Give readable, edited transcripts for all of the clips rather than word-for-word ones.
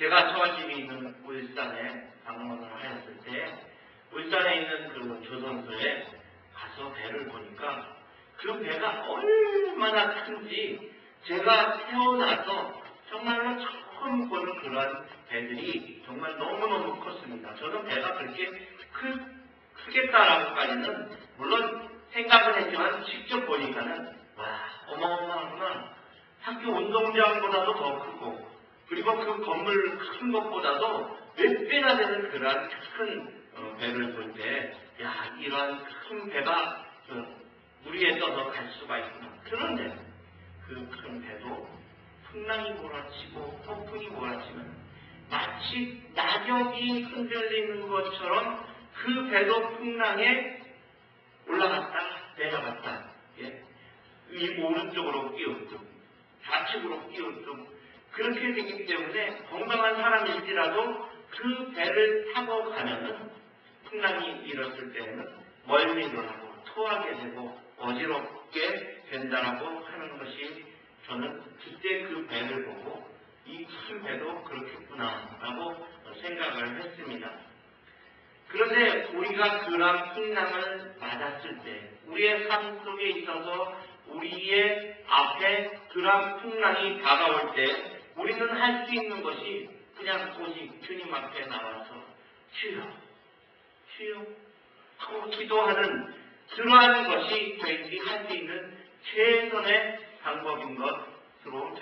제가 처갓집이 있는 울산에 방문을 하였을 때 울산에 있는 그 조선소에 가서 배를 보니까 그 배가 얼마나 큰지 제가 태어나서 정말로 처음 보는 그런 배들이 정말 너무너무 컸습니다. 저는 배가 그렇게 크겠다라고까지는 물론 생각은 했지만 직접 보니까는 와 어마어마하구나. 학교 운동장보다도 더 크고 그리고 그 건물 큰 것보다도 몇 배나 되는 그런 큰 배를 볼 때 야 이러한 큰 배가 물 위에 떠서 갈 수가 있구나. 그런데 그 큰 배도 풍랑이 몰아치고 폭풍이 몰아치면 마치 낙엽이 흔들리는 것처럼 그 배도 풍랑에 올라갔다 내려갔다 이 오른쪽으로 끼우tum 좌측으로 끼우tum 그렇게 되기 때문에 건강한 사람일지라도 그 배를 타고 가면은 풍랑이 일었을 때에는 멀미를 하고 토하게 되고 어지럽게 된다라고 하는 것이 저는 그때 그 배를 보고 이 큰 배도 그렇겠구나라고 생각을 했습니다. 그런데 우리가 그런 풍랑을 맞았을 때 우리의 삶 속에 있어서 우리의 앞에 그런 풍랑이 다가올 때 우리는 할 수 있는 것이 그냥 오직 주님 앞에 나와서 주여 주여 하고 기도하는 그러한 것이 저희들이 할 수 있는 최선의 방법인 것으로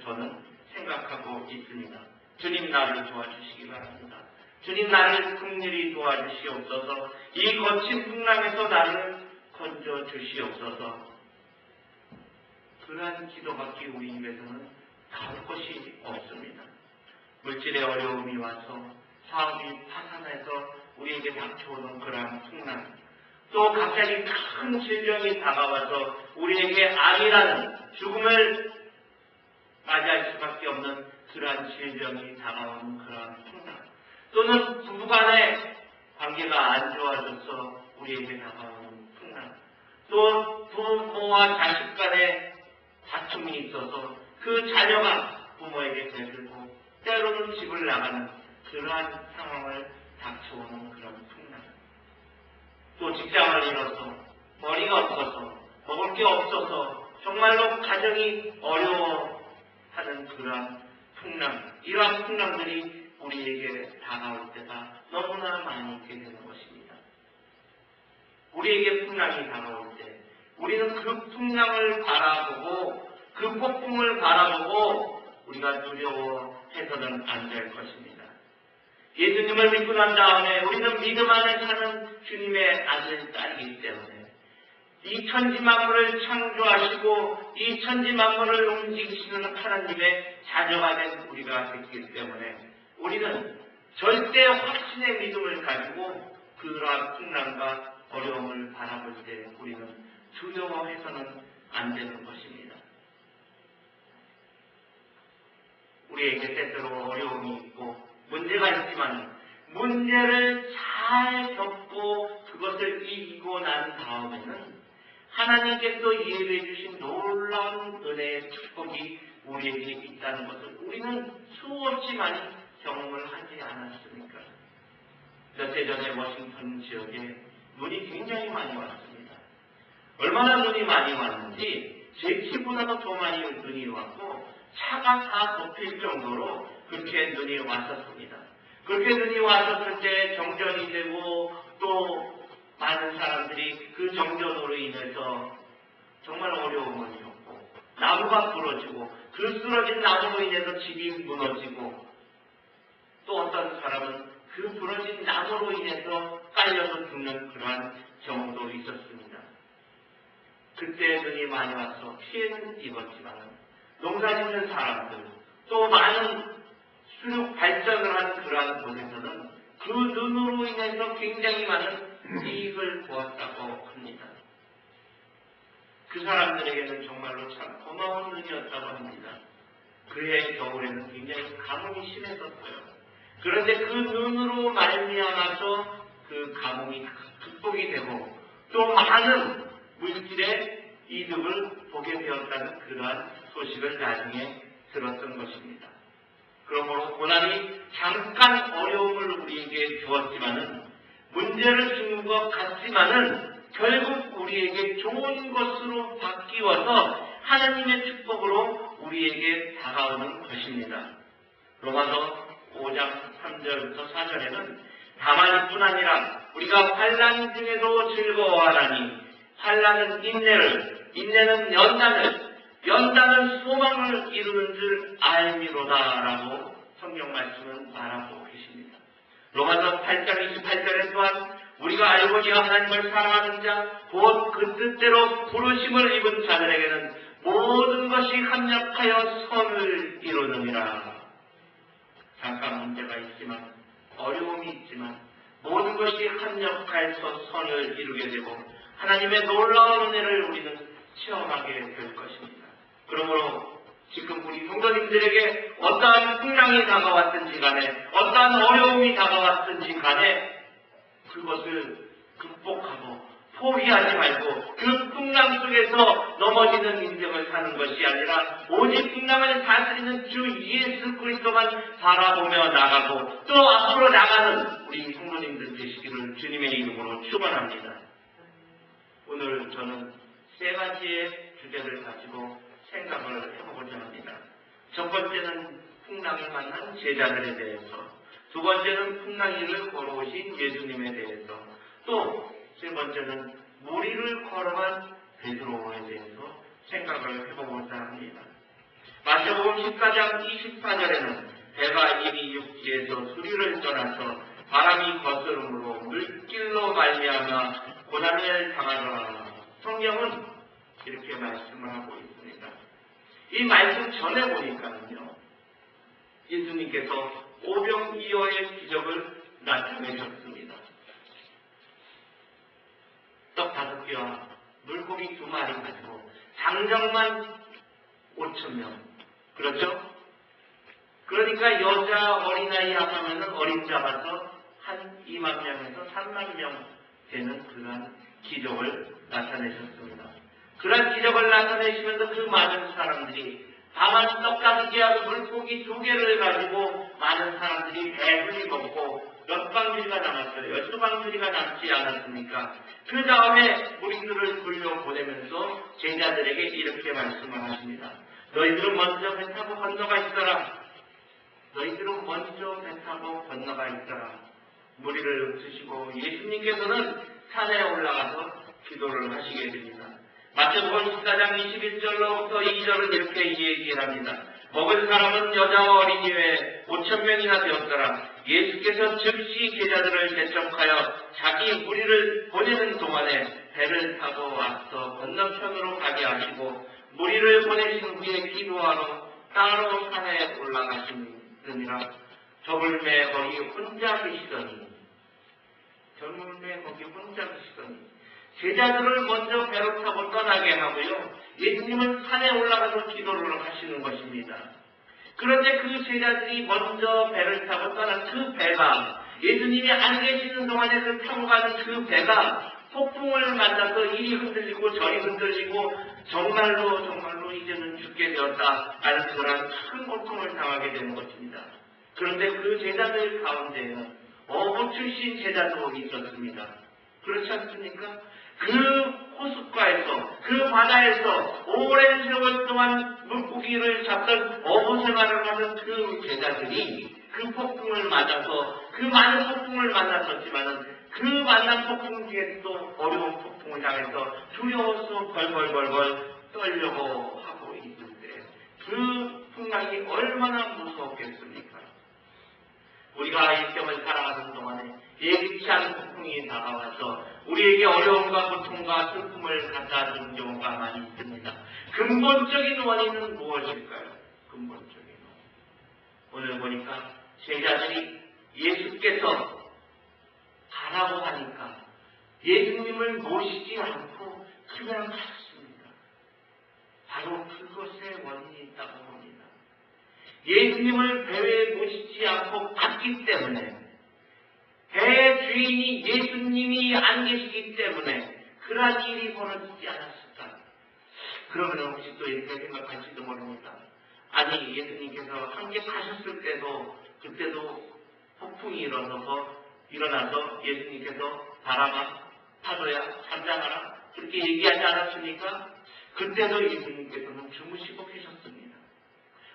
저는 생각하고 있습니다. 주님 나를 도와주시기 바랍니다. 주님 나를 긍휼히 도와주시옵소서. 이 거친 풍랑에서 나를 건져 주시옵소서. 그러한 기도밖에 우리 입에서는 나올 것이 없습니다. 물질의 어려움이 와서 사업이 파산해서 우리에게 닥쳐오는 그러한 풍랑, 또 갑자기 큰 질병이 다가와서 우리에게 암이라는 죽음을 맞이할 수밖에 없는 그러한 질병이 다가오는 그러한 풍랑, 또는 부부간의 관계가 안 좋아져서 우리에게 다가오는 풍랑, 또 부모와 자식 간의 다툼이 있어서 그 자녀가 부모에게 대들고 때로는 집을 나가는 그러한 상황을 닥쳐오는 그런 풍랑, 또 직장을 잃어서 머리가 없어서 먹을 게 없어서 정말로 가정이 어려워하는 그러한 풍랑, 이러한 풍랑들이 우리에게 다가올 때가 너무나 많이 있게 되는 것입니다. 우리에게 풍랑이 다가올 때 우리는 그 풍랑을 바라보고 그 폭풍을 바라보고 우리가 두려워해서는 안 될 것입니다. 예수님을 믿고 난 다음에 우리는 믿음 안에 사는 주님의 아들, 딸이기 때문에 이 천지 만물을 창조하시고 이 천지 만물을 움직이시는 하나님의 자녀가 된 우리가 됐기 때문에 우리는 절대 확신의 믿음을 가지고 그러한 풍랑과 어려움을 바라볼 때 우리는 두려워해서는 안 되는 것입니다. 우리에게 때때로 어려움이 있고 문제가 있지만 문제를 잘 겪고 그것을 이기고 난 다음에는 하나님께서 예배해 주신 놀라운 은혜의 축복이 우리에게 있다는 것을 우리는 수없이 많이 경험을 하지 않았습니까? 몇 해 전에 워싱턴 지역에 눈이 굉장히 많이 왔습니다. 얼마나 눈이 많이 왔는지 제 키보다도 더 많이 눈이 왔고 차가 다 덮일 정도로 그렇게 눈이 왔었습니다. 그렇게 눈이 왔었을 때 정전이 되고 또 많은 사람들이 그 정전으로 인해서 정말 어려움을 겪고 나무가 부러지고 그 쓰러진 나무로 인해서 집이 무너지고 또 어떤 사람은 그 부러진 나무로 인해서 깔려서 죽는 그러한 경우도 있었습니다. 그때 눈이 많이 와서 피해는 입었지만 농사 짓는 사람들 또 많은 수륙 발전을 한 그러한 곳에서는 그 눈으로 인해서 굉장히 많은 이익을 보았다고 합니다. 그 사람들에게는 정말로 참 고마운 눈이었다고 합니다. 그해 겨울에는 굉장히 가뭄이 심했었어요. 그런데 그 눈으로 말미암아서 그 가뭄이 극복이 되고 또 많은 물질의 이득을 보게 되었다는 그러한 소식을 나중에 들었던 것입니다. 그러므로 고난이 잠깐 어려움을 우리에게 주었지만은 문제를 주는 것 같지만은 결국 우리에게 좋은 것으로 바뀌어서 하나님의 축복으로 우리에게 다가오는 것입니다. 로마서 5장 3절부터 4절에는 다만 이뿐 아니라 우리가 환난 중에도 즐거워하나니 환난은 인내를, 인내는 연단은 소망을 이루는 줄 알미로다라고 성경 말씀은 말하고 계십니다. 로마서 8장 28절에 또한 우리가 알고니와 하나님을 사랑하는 자 곧 그 뜻대로 부르심을 입은 자들에게는 모든 것이 합력하여 선을 이루느니라. 잠깐 문제가 있지만 어려움이 있지만 모든 것이 합력하여서 선을 이루게 되고 하나님의 놀라운 은혜를 우리는 체험하게 될 것입니다. 그러므로 지금 우리 성도님들에게 어떠한 풍랑이 다가왔든지 간에 어떠한 어려움이 다가왔든지 간에 그것을 극복하고 포기하지 말고 그 풍랑 속에서 넘어지는 인생을 사는 것이 아니라 오직 풍랑을 다스리는 주 예수 그리스도만 바라보며 나가고 또 앞으로 나가는 우리 성도님들 되시기를 주님의 이름으로 축원합니다. 오늘 저는 세 가지의 주제를 가지고 생각을 해보고자 합니다. 첫 번째는 풍랑을 만난 제자들에 대해서, 두 번째는 풍랑 위를 걸어오신 예수님에 대해서, 또 세 번째는 무리를 걸어간 베드로에 대해서 생각을 해보고자 합니다. 마태복음 14장 24절에는 배가 이미 육지에서 수리를 떠나서 바람이 거스름으로 물길로 말미암아 고난을 당하더라. 성경은 이렇게 말씀을 하고 있습니다. 이 말씀 전에 보니까는요, 예수님께서 오병이어의 기적을 나타내셨습니다. 떡 5개와 물고기 2마리 가지고 장정만 5,000명. 그렇죠? 그러니까 여자 어린아이 합하면 어린 잡아서 한 2만 명에서 3만 명 되는 그러한 기적을 나타내셨습니다. 그러한 기적을 나타내시면서 그 많은 사람들이 다만 떡 5개와 물고기 2개를 가지고 많은 사람들이 배불리 먹고 몇 방주리가 남았어요. 12방주리가 남지 않았습니까? 그 다음에 무리들을 돌려보내면서 제자들에게 이렇게 말씀을 하십니다. 너희들은 먼저 배 타고 건너가 있어라. 너희들은 먼저 배 타고 건너가 있어라. 무리를 드시고 예수님께서는 산에 올라가서 기도를 하시게 됩니다. 마태복음 14장 21절로부터 2절은 이렇게 얘기를 합니다. 먹은 사람은 여자와 어린이 외에 5,000명이나 되었더라. 예수께서 즉시 제자들을 대적하여 자기 무리를 보내는 동안에 배를 타고 와서 건너편으로 가게 하시고 무리를 보내신 후에 기도하러 따로 산에 올라가시느니라. 저물매 거기 혼자 계시더니 제자들을 먼저 배로 타고 떠나게 하고요. 예수님은 산에 올라가서 기도를 하시는 것입니다. 그런데 그 제자들이 먼저 배를 타고 떠난 그 배가 예수님이 안 계시는 동안에 그 타고 가는 그 배가 폭풍을 만나서 이리 흔들리고 저리 흔들리고 정말로 이제는 죽게 되었다 하는 그런 큰 고통을 당하게 되는 것입니다. 그런데 그 제자들 가운데에는 어부 출신 제자도 있었습니다. 그렇지 않습니까? 그 호숫가에서, 그 바다에서 오랜 세월 동안 물고기를 잡던 어부 생활을 하는 그 제자들이 그 폭풍을 맞아서, 그 많은 폭풍을 만났었지만은 그 만난 폭풍 뒤에 또 어려운 폭풍을 당해서 두려워서 벌벌벌벌 떨려고 하고 있는데 그 풍랑이 얼마나 무서웠겠습니까? 우리가 이 시험을 살아가는 동안에 예기치 않은 폭풍이 다가와서 우리에게 어려움과 고통과 슬픔을 갖다 주는 경우가 많이 있습니다. 근본적인 원인은 무엇일까요? 근본적인 원인. 오늘 보니까 제자들이 예수께서 가라고 하니까 예수님을 모시지 않고 그냥 갔습니다. 바로 그것에 원인이 있다고 봅니다. 예수님을 배에 모시지 않고 갔기 때문에 배의 주인이 예수님이 안 계시기 때문에 그러한 일이 벌어지지 않았을까? 그러면 혹시 또 이렇게 생각할지도 모릅니다. 아니, 예수님께서 함께 가셨을 때도 그때도 폭풍이 일어나서 예수님께서 바람아, 파도야, 잠잠하라 그렇게 얘기하지 않았습니까? 그때도 예수님께서는 주무시고 계셨습니다.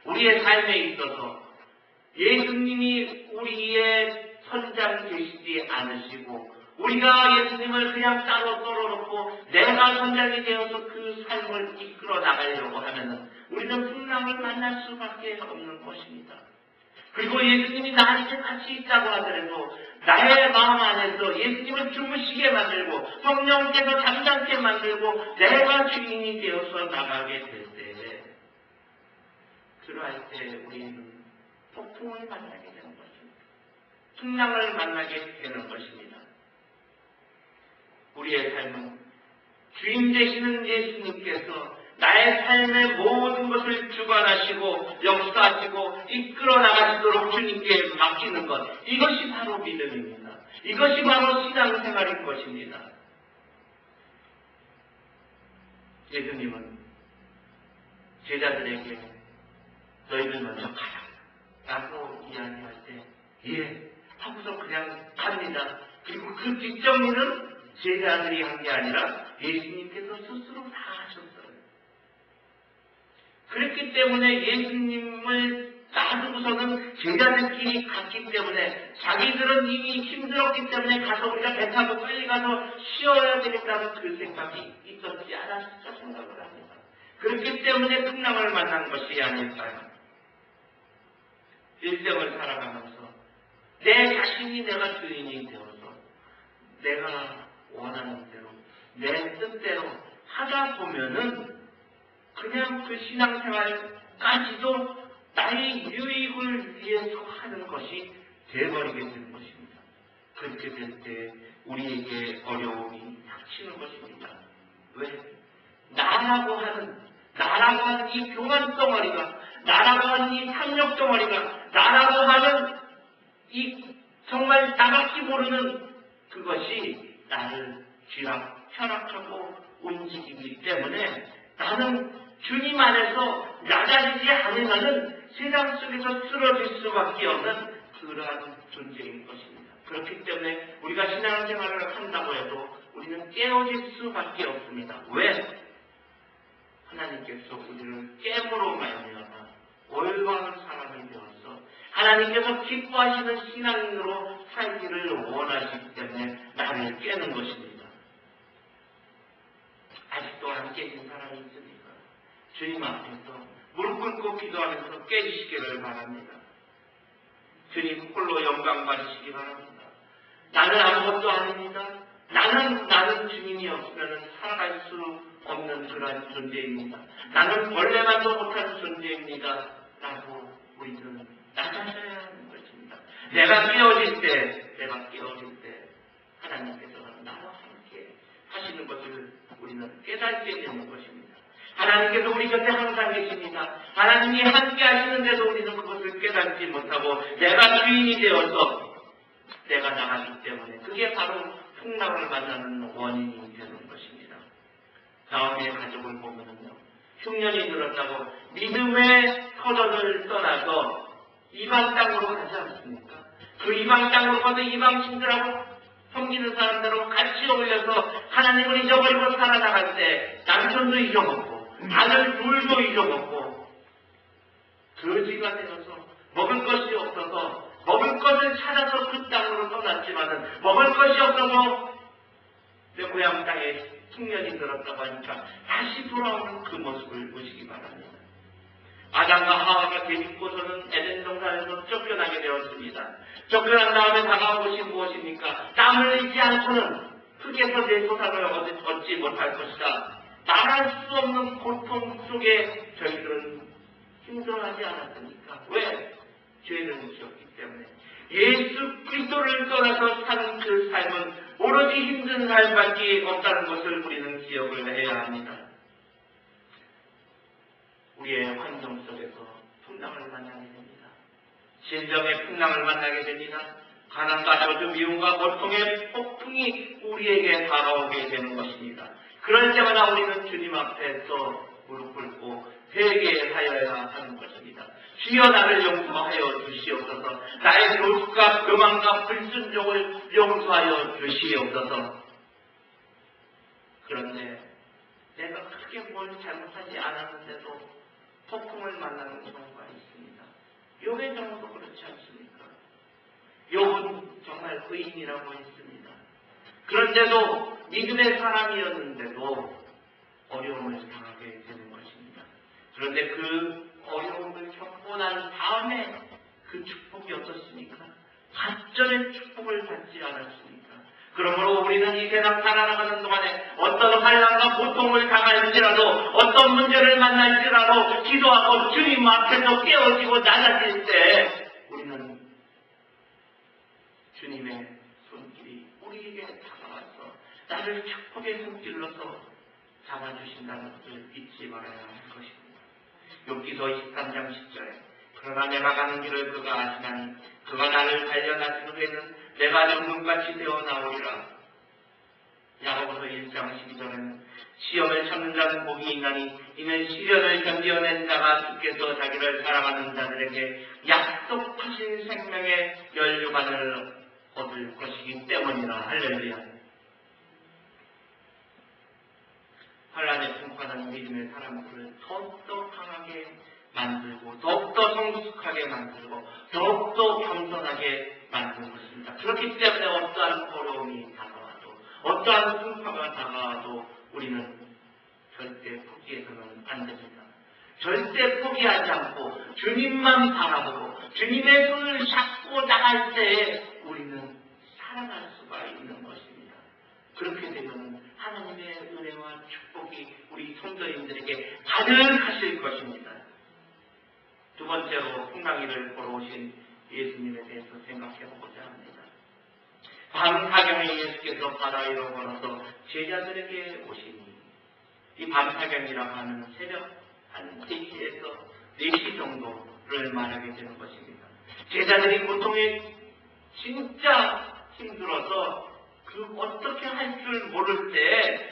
우리의 삶에 있어서 예수님이 우리의 선장 되시지 않으시고 우리가 예수님을 그냥 따로 떨어놓고 내가 선장이 되어서 그 삶을 이끌어 나가려고 하면은 우리는 풍랑을 만날 수밖에 없는 것입니다. 그리고 예수님이 나한테 같이 있다고 하더라도 나의 마음 안에서 예수님을 주무시게 만들고 성령께서 잠잠게 만들고 내가 주인이 되어서 나가게 될 때, 그러할 때 우리는 폭풍을 만나게 되는 것입니다. 풍랑을 만나게 되는 것입니다. 우리의 삶은 주인 되시는 예수님께서 나의 삶의 모든 것을 주관하시고 역사하시고 이끌어 나가시도록 주님께 맡기는 것, 이것이 바로 믿음입니다. 이것이 바로 신앙생활인 것입니다. 예수님은 제자들에게 너희들 먼저 가라 라고 이야기할 때 예 하고서 그냥 갑니다. 그리고 그 뒷정리는 제자들이 한 게 아니라 예수님께서 스스로 다 하셨어요. 그렇기 때문에 예수님을 놔두고서는 제자들끼리 갔기 때문에 자기들은 이미 힘들었기 때문에 가서 우리가 배 타고 빨리 가서 쉬어야 되겠다는 그 생각이 있었지 않았을까 생각을 합니다. 그렇기 때문에 풍랑을 만난 것이 아닐까요? 일생을 살아가면서 내 자신이 내가 주인이 되어서 내가 원하는 대로 내 뜻대로 하다 보면은 그냥 그 신앙생활까지도 나의 유익을 위해서 하는 것이 되어버리게 되는 것입니다. 그렇게 될 때 우리에게 어려움이 닥치는 것입니다. 왜? 나라고 하는 이 교만 덩어리가, 나라고 하는 이 탐욕 덩어리가, 나라고 하는 이 정말 나밖에 모르는 그것이 나를 휘락하고 움직이기 때문에 나는 주님 안에서 낮아지지 않으면은 세상 속에서 쓰러질 수밖에 없는 그러한 존재인 것입니다. 그렇기 때문에 우리가 신앙생활을 한다고 해도 우리는 깨어질 수밖에 없습니다. 왜? 하나님께서 우리를 깨므로 말미암아 올바른 사람이 되어서 하나님께서 기뻐하시는 신앙인으로 살기를 원하시기 때문에 나를 깨는 것입니다. 아직도 안 깨진 사람이 있습니까? 주님 앞에서 무릎 꿇고 기도하면서 깨주시기를 바랍니다. 주님 홀로 영광 받으시기 바랍니다. 나는 아무것도 아닙니다. 나는 주님이 없으면 살아갈 수 없는 그러한 존재입니다. 나는 원래만도 못한 존재입니다. 라고 우리는 낮아져야 하는 것입니다. 내가 깨어질 때 하나님께서는 나와 함께 하시는 것을 우리는 깨닫게 되는 것입니다. 하나님께서 우리 곁에 항상 계십니다. 하나님이 함께 하시는데도 우리는 그것을 깨닫지 못하고 내가 주인이 되어서 내가 나가기 때문에 그게 바로 풍랑을 만나는 원인이 되는 것입니다. 다음에 가족을 보면은요, 흉년이 들었다고 믿음의 터전을 떠나서 이방 땅으로 가지 않습니까? 그 이방 땅으로 가서 이방신들하고 섬기는 사람들하고 같이 어울려서 하나님을 잊어버리고 살아나갈 때 남편도 잊어먹고 아들 둘도 잊어먹고 거지가 되어서 먹을 것이 없어서 먹을 것을 찾아서 그 땅으로 떠났지만은 먹을 것이 없어서 내 고향 땅에 흉년이 들었다고 하니까 다시 돌아오는 그 모습을 보시기 바랍니다. 아담과 하와가 데리고서는 에덴 동산에서 쫓겨나게 되었습니다. 쫓겨난 다음에 다가온 것이 무엇입니까? 땀을 흘리지 않고는 흙에서 내 소산을 얻지 못할 것이다. 말할 수 없는 고통 속에 저희들은 힘들어하지 않았습니까? 왜? 죄를 지었기 때문에. 예수 그리스도를 떠나서 사는 그 삶은 오로지 힘든 삶밖에 없다는 것을 우리는 기억을 해야 합니다. 우리의 환경 속에서 풍랑을 만나게 됩니다. 진정의 풍랑을 만나게 됩니다. 가난과 저주, 미움과 고통의 폭풍이 우리에게 다가오게 되는 것입니다. 그럴 때마다 우리는 주님 앞에서 무릎 꿇고 회개하여야 하는 것입니다. 주여 나를 용서하여 주시옵소서. 나의 교습과 교만과 불순종을 용서하여 주시옵소서. 그런데 내가 크게 뭘 잘못하지 않았는데도 폭풍을 만나는 경우가 있습니다. 욥의 경우도 그렇지 않습니까? 욥은 정말 의인이라고 했습니다. 그런데도 믿음의 사람이었는데도 어려움을 당하게 되는 것입니다. 그런데 그 어려움을 겪고 난 다음에 그 축복이 어떻습니까? 가전의 축복을 받지 않았습니까? 그러므로 우리는 이 세상 살아나가는 동안에 어떤 환난과 고통을 당할지라도 어떤 문제를 만날지라도 기도하고 주님 앞에서 깨어지고 낮아질 때 우리는 주님의 손길이 우리에게 다가와서 나를 축복의 손길로서 잡아주신다는 것을 잊지 말아야 할 것입니다. 욥기서 23장 10절에 그러나 내가 가는 길을 그가 아시나니 그가 나를 단련하신 후에는 내가 정금같이 되어 나오리라. 야고보서 1장 12절에는 시험을 참는 자는 복이 있나니 이는 시련을 견뎌낸 자가 주께서 자기를 사랑하는 자들에게 약속하신 생명의 면류관을 얻을 것이기 때문이라. 할렐루야. 환난에 통과하는 믿음의 사람들을 더욱더 강하게 만들고 더욱더 성숙하게 만들고 더욱더 겸손하게 만드는 것입니다. 그렇기 때문에 어떠한 어려움이 다가와도 어떠한 풍파가 다가와도 우리는 절대 포기해서는 안 됩니다. 절대 포기하지 않고 주님만 바라보고 주님의 손을 잡고 나갈 때에 우리는 살아갈 수가 있는 것입니다. 그렇게 되면 하나님의 은혜와 축복이 우리 성도님들에게 가득하실 것입니다. 두 번째로 풍랑이를 걸어오신 예수님에 대해서 생각해보고자 합니다. 밤사경에 예수께서 바다 위로 걸어서 제자들에게 오시니 이 밤사경이라고 하는 새벽 한 3시에서 4시 정도를 말하게 되는 것입니다. 제자들이 고통에 진짜 힘들어서 어떻게 할 줄 모를 때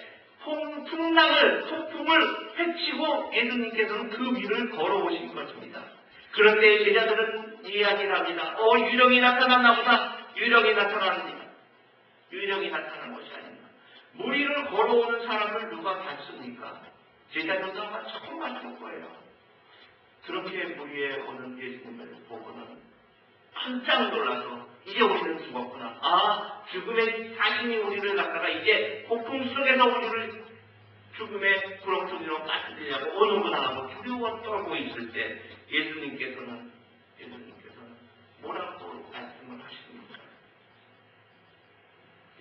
폭풍을 헤치고 예수님께서는 그 위를 걸어오신 것입니다. 그런데 제자들은 이야기를 합니다. 유령이 나타났나 보다. 유령이 나타납니다. 유령이 나타난 것이 아닙니다. 물 위를 걸어오는 사람을 누가 봤습니까? 제자들도 아마 처음 봤을 거예요. 그렇게 물 위에 오는 예수님을 보고는 깜짝 놀라서 이제 우리는 죽었구나. 죽음의 자신이 우리를 갖다가 이제 폭풍 속에서 우리를 죽음의 구렁텅이로 빠뜨리려고 오는구나 하고 두려워 떨고 있을 때 예수님께서는 뭐라고 말씀을 하십니까?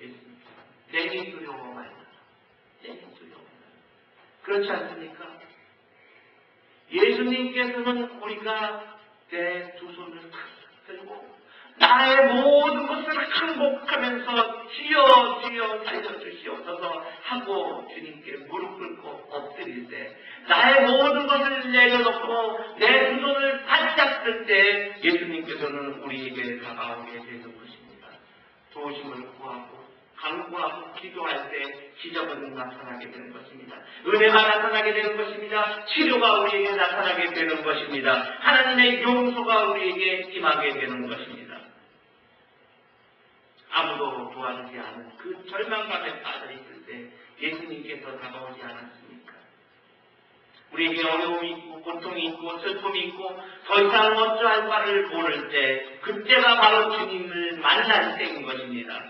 예수님께서 내게 두려워 말라. 내게 두려워 말라. 그렇지 않습니까? 예수님께서는 우리가 내 두 손을 들고 나의 모든 것을 항복하면서 주여 주여 살려주시옵소서 하고 주님께 무릎 꿇고 엎드릴 때 나의 모든 것을 내려놓고 내 두 손을 바짝 때 예수님께서는 우리에게 다가오게 되는 것입니다. 도우심을 구하고 간구하고 기도할 때 기적은 나타나게 되는 것입니다. 은혜가 나타나게 되는 것입니다. 치료가 우리에게 나타나게 되는 것입니다. 하나님의 용서가 우리에게 임하게 되는 것입니다. 아무도 도와주지 않은 그 절망감에 빠져있을 때 예수님께서 다가오지 않았습니까? 우리에게 어려움이 있고 고통이 있고 슬픔이 있고 더 이상 어쩌할 바를 모를 때 그때가 바로 주님을 만날 때인 것입니다.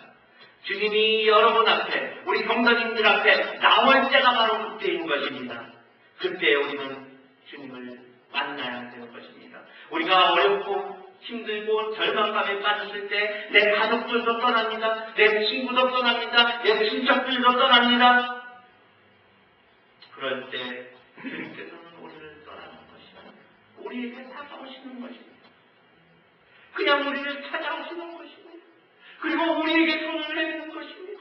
주님이 여러분 앞에 우리 성도님들 앞에 나올 때가 바로 그때인 것입니다. 그때 우리는 주님을 만나야 되는 것입니다. 우리가 어렵고 힘들고 절망감에 빠졌을 때 내 가족들도 떠납니다. 내 친구도 떠납니다. 내 친척들도 떠납니다. 그럴 때 주님께서는 우리를 떠나는 것입니다. 우리에게 다가오시는 것입니다. 그냥 우리를 찾아오시는 것입니다. 그리고 우리에게 손을 내미는 것입니다.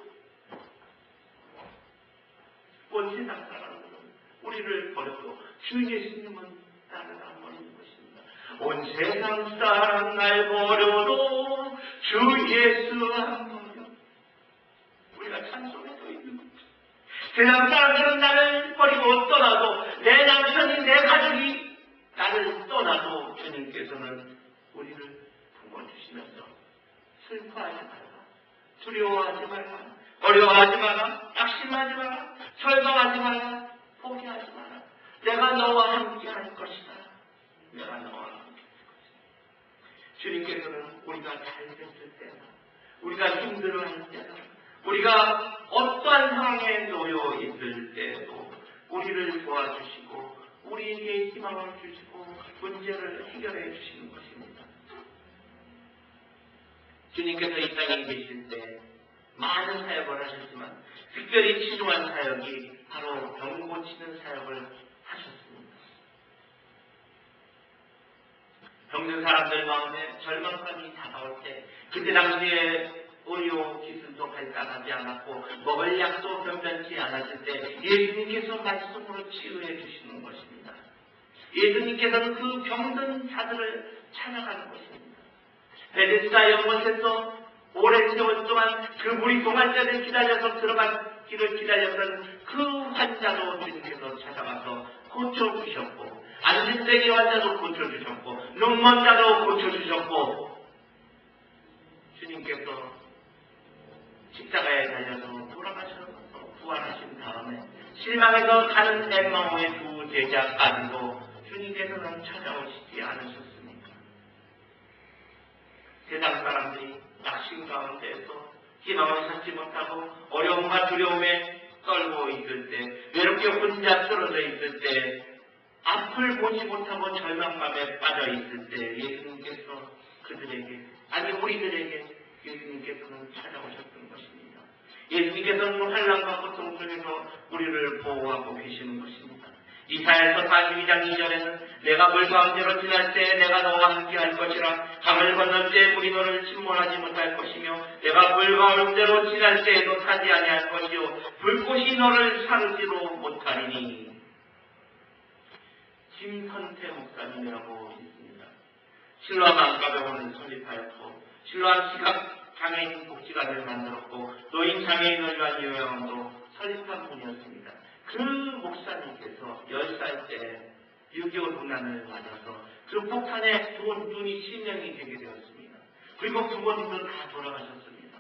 온 세상 사람들은 우리를 버려도 주 예수님은 나를 안 버리는 것입니다. 온 세상 사람 날 버려도 주 예수 안 버려. 우리가 찬송에도 있는 거죠. 세상 사람들은 나를 버리고 떠나도 내 남편이 내 가족이 나를 떠나도 주님께서는 우리를 품어주시면서 슬퍼하지 말라, 두려워하지 말라, 어려워하지 마라, 낙심하지 마라, 절망하지 마라, 포기하지 마라. 내가 너와 함께 할 것이다. 내가 너와 함께 할 것이다. 주님께서는 우리가 잘 됐을 때나, 우리가 힘들어할 때나, 우리가 어떠한 상황에 놓여 있을 때에도 우리를 도와주시고 우리에게 희망을 주시고 문제를 해결해 주시는 것입니다. 주님께서 이 땅에 계실 때 많은 사역을 하셨지만 특별히 치중한 사역이 바로 병 고치는 사역을 하셨습니다. 병든 사람들 마음에 절망감이 다가올 때, 그때 당시에 의료 기술도 발달하지 않았고 먹을 약도 변변치 않았을 때 예수님께서 말씀으로 치유해 주시는 것입니다. 예수님께서는 그 병든 자들을 찾아가는 것입니다. 베데스다 연못에서 오랜 세월 동안 그 물이 동할 때를 기다려서 들어가기를 기다렸던 그 환자도 주님께서 찾아가서 고쳐주셨고, 안진뱅이 환자도 고쳐주셨고, 눈먼 자도 고쳐주셨고, 주님께서 십자가에 달려서 돌아가셔서 부활하신 다음에 실망해서 가는 엠마오의 두 제자까지도 주님께서는 찾아오시지 않으셨습니까? 세상 사람들이 낙심 가운데에서 희망을 찾지 못하고 어려움과 두려움에 떨고 있을 때, 외롭게 혼자 쓰러져 있을 때, 앞을 보지 못하고 절망감에 빠져 있을 때 예수님께서 그들에게, 아니 우리들에게 예수님께서는 찾아오셨던 것입니다. 예수님께서는 환난과 고통 중에서 우리를 보호하고 계시는 것입니다. 이사야서 42장 2절에는 내가 물 가운데로 지날 때 내가 너와 함께 할 것이라, 강을 건널 때 물이 너를 침몰하지 못할 것이며 내가 물 가운데로 지날 때에도 타지 아니할 것이요 불꽃이 너를 사르지도 못하리니. 김선태 목사님이라고 있습니다. 실로암 안과병원을 설립하였고 실로암 시각장애인 복지관을 만들었고 노인 장애인을 위한 요양원도 설립한 분이었습니다. 그 목사님께서 10살 때 6.25 국난을 맞아서 그 폭탄에 눈이 실명이 되게 되었습니다. 그리고 부모님도 다 돌아가셨습니다.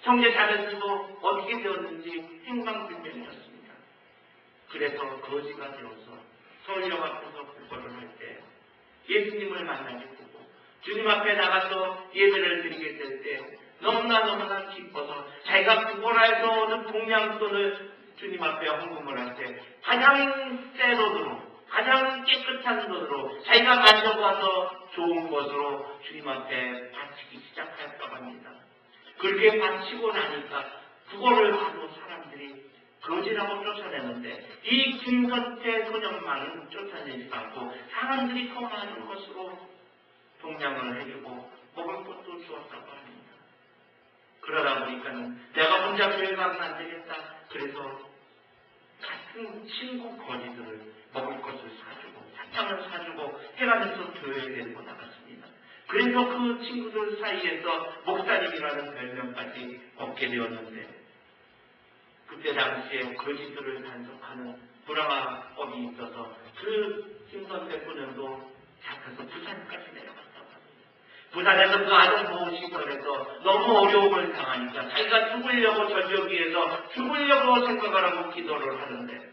형제 자매들도 어떻게 되었는지 행방불명이었습니다. 그래서 거지가 되어서 서울역 앞에서 국보를 할 때 예수님을 만나게 되고 주님 앞에 나가서 예배를 드리게 될 때 너무나 기뻐서 자기가 국보라에서 얻은 동양돈을 주님 앞에 헌금을 할 때 가장 새 돈으로, 가장 깨끗한 돈으로 자기가 만져봐서 좋은 것으로 주님 앞에 바치기 시작하였다고 합니다. 그렇게 바치고 나니까 그거를 봐도 사람들이 거지라고 쫓아내는데 이 김선태 소년만은 쫓아내지 않고 사람들이 더 많은 것으로 동양을 해주고 먹을 것도 주었다고 합니다. 그러다 보니까는 내가 혼자 교회 가면 안 되겠다. 그래서 같은 친구 거지들을 먹을 것을 사주고 사탕을 사주고 해가면서 교회에 데리고 나갔습니다. 그래서 그 친구들 사이에서 목사님이라는 별명까지 얻게 되었는데, 그때 당시에 거지들을 단속하는 브라마법이 있어서 그 김선태 소년도 잡혀서 부산까지 내려갔다고 합니다. 부산에서 그 아동보호시설에서 너무 어려움을 당하니까 자기가 죽으려고 절벽위에서 죽으려고 생각을 하고 기도를 하는데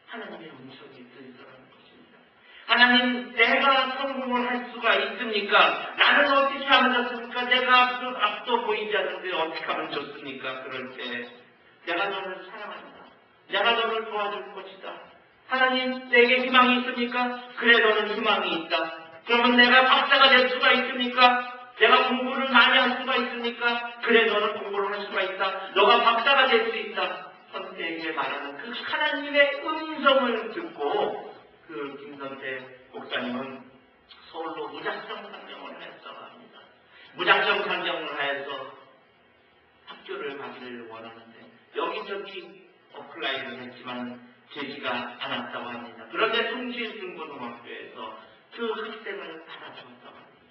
하나님의 음성이 들리더라는 것입니다. 하나님, 내가 성공을 할 수가 있습니까? 나는 어떻게 하면 좋습니까? 내가 앞도 보이지 않는데 어떻게 하면 좋습니까? 그럴 때 내가 너를 사랑한다. 내가 너를 도와줄 것이다. 하나님, 내게 희망이 있습니까? 그래, 너는 희망이 있다. 그러면 내가 박사가 될 수가 있습니까? 내가 공부를 많이 할 수가 있습니까? 그래, 너는 공부를 할 수가 있다. 너가 박사가 될 수 있다. 선생에게 말하는 그 하나님의 음성을 듣고 그 김선태 목사님은 서울로 무작정 상경을 하였다고 합니다. 무작정 상경을 하여서 학교를 가기를 원하는데 여기저기 어플라이를 했지만 되지가 않았다고 합니다. 그런데 성실중고등학교에서 그 학생을 받아주었다고 합니다.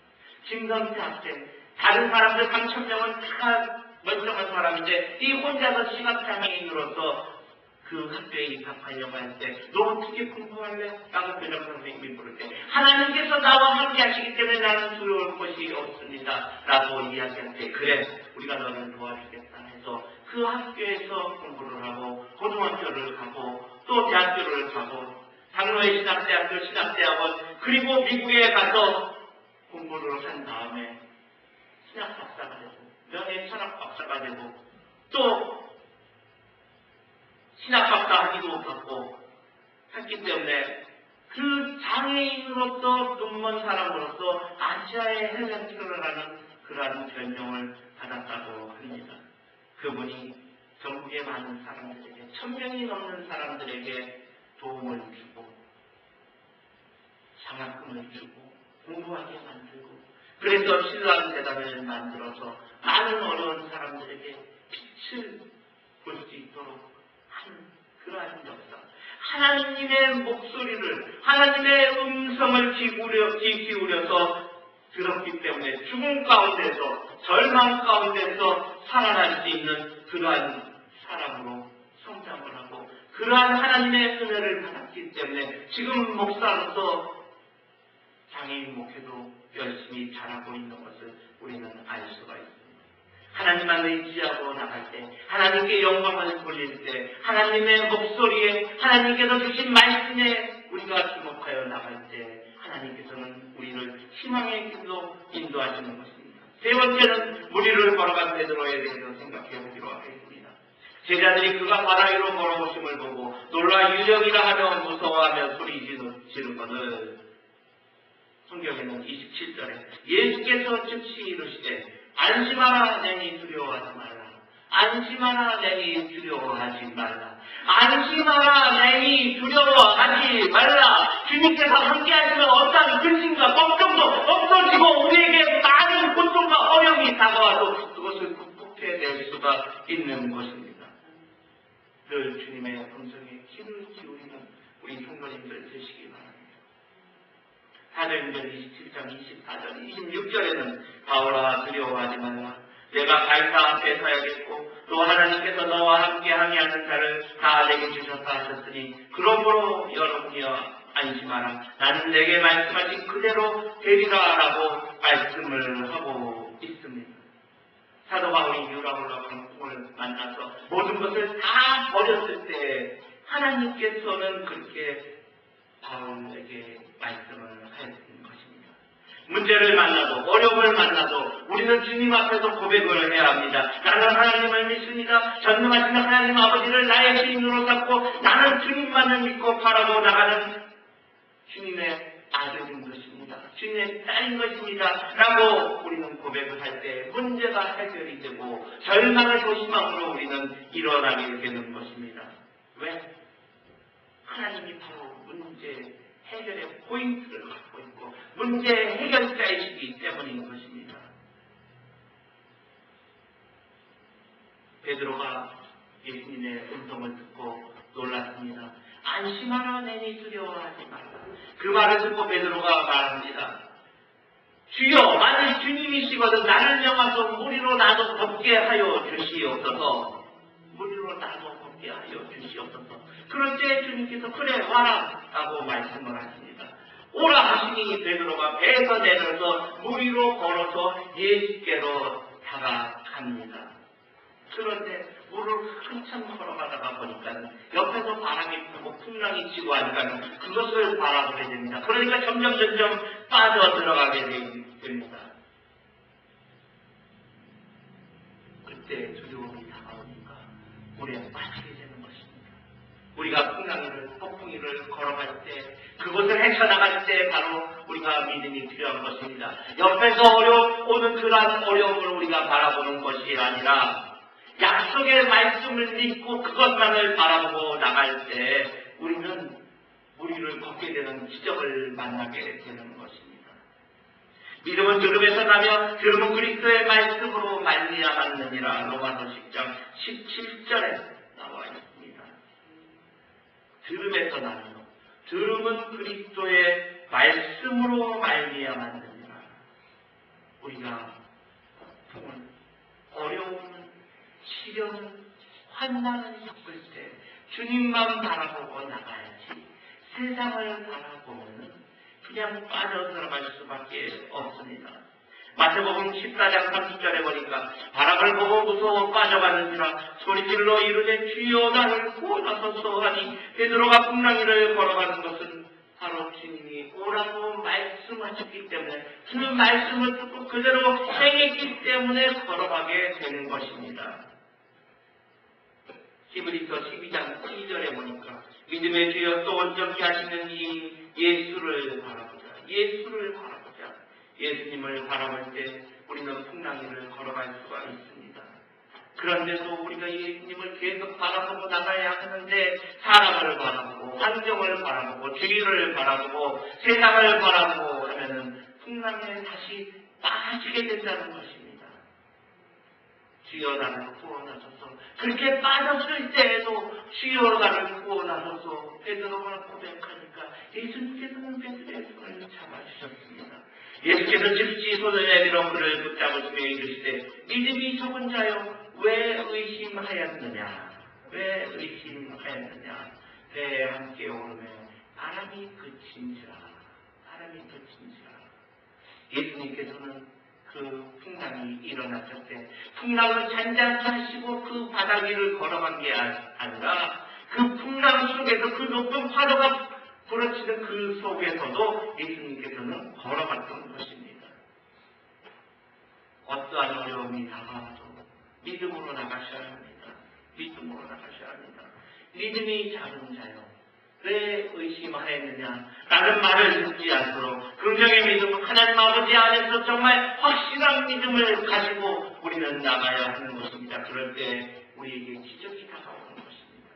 김선태 학생, 다른 사람들 3,000명은 다 멀쩡한 사람인데 이 혼자서 시각장애인으로서 그 그 학교에 입학하려고 할 때 너 어떻게 공부할래? 라고 교장 선생님이 물을 때 하나님께서 나와 함께 하시기 때문에 나는 두려울 것이 없습니다 라고 이야기할 때 그래 우리가 너를 도와주겠다 해서 그 학교에서 공부를 하고 고등학교를 가고 또 대학교를 가고 장로의 신학대학교 신학대학원 그리고 미국에 가서 공부를 한 다음에 신학 박사가 되고 명예 철학 박사가 되고 또 신학 박사 학위도 받고 했기 때문에 그 장애인으로서 눈먼 사람으로서 아시아의 헬렌티를 하는 그러한 별명을 받았다고 합니다. 그분이 전국의 많은 사람들에게 1000명이 넘는 사람들에게 도움을 주고 장학금을 주고 공부하게 만들고 그래서 신라한 대단을 만들어서 많은 어려운 사람들에게 빛을 볼 수 있도록 한 그러한 역사. 하나님의 목소리를 하나님의 음성을 귀 기울여서 들었기 때문에 죽음 가운데서 절망 가운데서 살아날 수 있는 그러한 사람으로 성장을 하고 그러한 하나님의 은혜를 받았기 때문에 지금 목사로서 장애인 목회도 열심히 잘하고 있는 것을 우리는 알 수가 있습니다. 하나님만 의지하고 나갈 때 하나님께 영광을 돌릴 때 하나님의 목소리에 하나님께서 주신 말씀에 우리가 주목하여 나갈 때 하나님께서는 우리를 희망의 길로 인도하시는 것입니다. 세 번째는 무리를 걸어간 베드로에 대해서 생각해 보기로 하겠습니다. 제자들이 그가 바다 위로 걸어오심을 보고 놀라 유령이라 하며 무서워하며 소리 지른 것을 성경에는 27절에 예수께서 즉시 이르시되 안심하라 내니 두려워하지 말라. 안심하라 내니 두려워하지 말라. 안심하라 내니 두려워하지 말라. 주님께서 함께하시면 어떠한 근심과 걱정도 없어지고 우리에게 많은 고통과 어려움이 다가와도 그것을 극복해낼 수가 있는 것입니다. 늘 주님의 음성에 귀를 기울이는 우리 성도님들 되시기 바랍니다. 사도행전 27장 24절 26절에는 바울아 두려워하지 말라. 내가 발사 앞에 서야겠고 또 하나님께서 너와 함께 항해하는 자를 다 내게 주셨다 하셨으니 그러므로 여러분이여 안심하라. 나는 내게 말씀하신 그대로 되리라 라고 말씀을 하고 있습니다. 사도 바울이 유라굴라 광풍을 만나서 모든 것을 다 버렸을 때 하나님께서는 그렇게 바울에게 말씀을 하였던 것입니다. 문제를 만나도 어려움을 만나도 우리는 주님 앞에서 고백을 해야 합니다. 나는 하나님을 믿습니다. 전능하신 하나님 아버지를 나의 주인으로 삼고 나는 주님만을 믿고 바라고 나가는 주님의 아들인 것입니다. 주님의 딸인 것입니다. 라고 우리는 고백을 할 때 문제가 해결이 되고 절망의 희망으로 우리는 일어나게 되는 것입니다. 왜? 하나님이 바로 문제 해결의 포인트를 갖고 있고 문제 해결자이시기 때문인 것입니다. 베드로가 예수님의 음성을 듣고 놀랐습니다. 안심하라 내니 두려워하지 말라. 그 말을 듣고 베드로가 말합니다. 주여 만일 주님이시거든 나를 명하소 무리로 나도 걷게 하여 주시옵소서. 무리로 나도 걷게 하여 주시옵소서. 그럴 때 주님께서 그래 와라 라고 말씀을 하십니다. 오라 하시니 베드로가 배에서 내려서 무리로 걸어서 예수께로 다가갑니다. 그런데 물을 한참 걸어가다가 보니까 옆에서 바람이 불고 풍랑이 치고 하니까 그것을 바라보게 됩니다. 그러니까 점점 빠져 들어가게 됩니다. 그때 두려움이 다가오니까 물에 빠지게 되는 것입니다. 우리가 폭풍이를 걸어갈 때 그것을 헤쳐나갈 때 바로 우리가 믿음이 필요한 것입니다. 옆에서 오는 그러한 어려움을 우리가 바라보는 것이 아니라 약속의 말씀을 믿고 그것만을 바라보고 나갈 때 우리는 무리를 걷게 되는 기적을 만나게 되는 것입니다. 믿음은 들음에서 나며 들음은 그리스도의 말씀으로 말미암았느니라. 로마서 10장 17절에 나와 있습니다. 들음에서 나며 들음은 그리스도의 말씀으로 말미암았느니라. 우리가 고통은 어려움은 시련은 환난을 겪을 때 주님만 바라보고 나가야지 세상을 바라보면 그냥 빠져들어갈 수밖에 없습니다. 마태복음 14장 30절에 보니까 바람을 보고 무서워 빠져가는지라 소리질러 이르되 주여 나를 구원하소서 하니 베드로가 풍랑이를 걸어가는 것은 바로 주님이 오라고 말씀하셨기 때문에 그 말씀을 듣고 그대로 행했기 때문에 걸어가게 되는 것입니다. 히브리서 12장 12절에 보니까 믿음의 주여 또 온전케 하시는 이 예수를 바라보자. 예수를 바라보자. 예수님을 바라볼 때 우리는 풍랑이를 걸어갈 수가 있습니다. 그런데도 우리가 예수님을 계속 바라보고 나가야 하는데 사람을 바라보고 환경을 바라보고 주위를 바라보고 세상을 바라보고 하면은 풍랑에 다시 빠지게 된다는 것입니다. 주여 나를 구원하소서. 그렇게 빠졌을 때에도 주여 나를 구원하소서 베드로가 고백하니까 예수님께서는 베드로의 손을 잡아주셨습니다. 예수께서 즉시 손을 내밀어 그를 붙잡으시며 이르시되 믿음이 적은 자여 왜 의심하였느냐. 왜 의심하였느냐. 배에 함께 오르며 바람이 그친지라. 바람이 그친지라. 예수님께서는 그 풍랑이 일어났을 때 풍랑을 잔잔케 하시고 그 바다 위를 걸어간 게 아니라 그 풍랑 속에서 그 높은 파도가 부러치는 그 속에서도 예수님께서는 걸어갔던 것입니다. 어떠한 어려움이 다가와도 믿음으로 나가셔야 합니다. 믿음으로 나가셔야 합니다. 믿음이 작은 자요 왜 의심하였느냐. 라는 말을 듣지 않도록 긍정의 믿음, 하나님 아버지 안에서 정말 확실한 믿음을 가지고 우리는 나가야 하는 것입니다. 그럴 때 우리에게 기적이 다가오는 것입니다.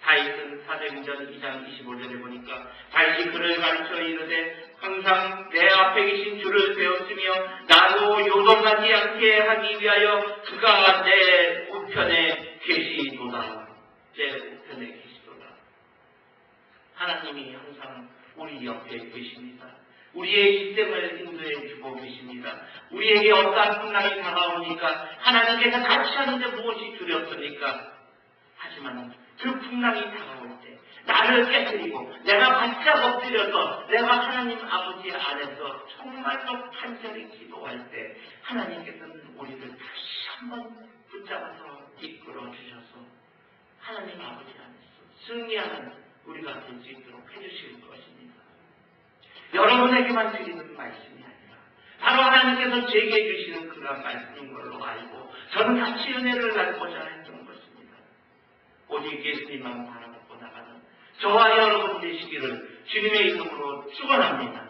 다윗은 사도행전 2장 25절에 보니까 다윗이 그를 가르쳐 이르되 항상 내 앞에 계신 주를 배웠으며 나도 요동하지 않게 하기 위하여 그가 내 우편에 계시도다. 내 우편에 계시도다. 하나님이 항상 우리 옆에 계십니다. 우리의 인생을 인도해 주고 계십니다. 우리에게 어떠한 풍랑이 다가오니까 하나님께서 같이 하는데 무엇이 두렵습니까? 하지만 그 풍랑이 다가올 때 나를 깨뜨리고 내가 바짝 엎드려서 내가 하나님 아버지 안에서 정말로 간절히 기도할 때 하나님께서는 우리를 다시 한번 붙잡아서 이끌어 주셔서 하나님 아버지 안에서 승리하는 우리가 될 수 있도록 해주실 것입니다. 여러분에게만 드리는 말씀이 아니라 바로 하나님께서 제게 주시는 그런 말씀인 걸로 알고 저는 같이 은혜를 나누고자 했던 것입니다. 오직 예수님만 바라보고 나가는 저와 여러분 되시기를 주님의 이름으로 축원합니다.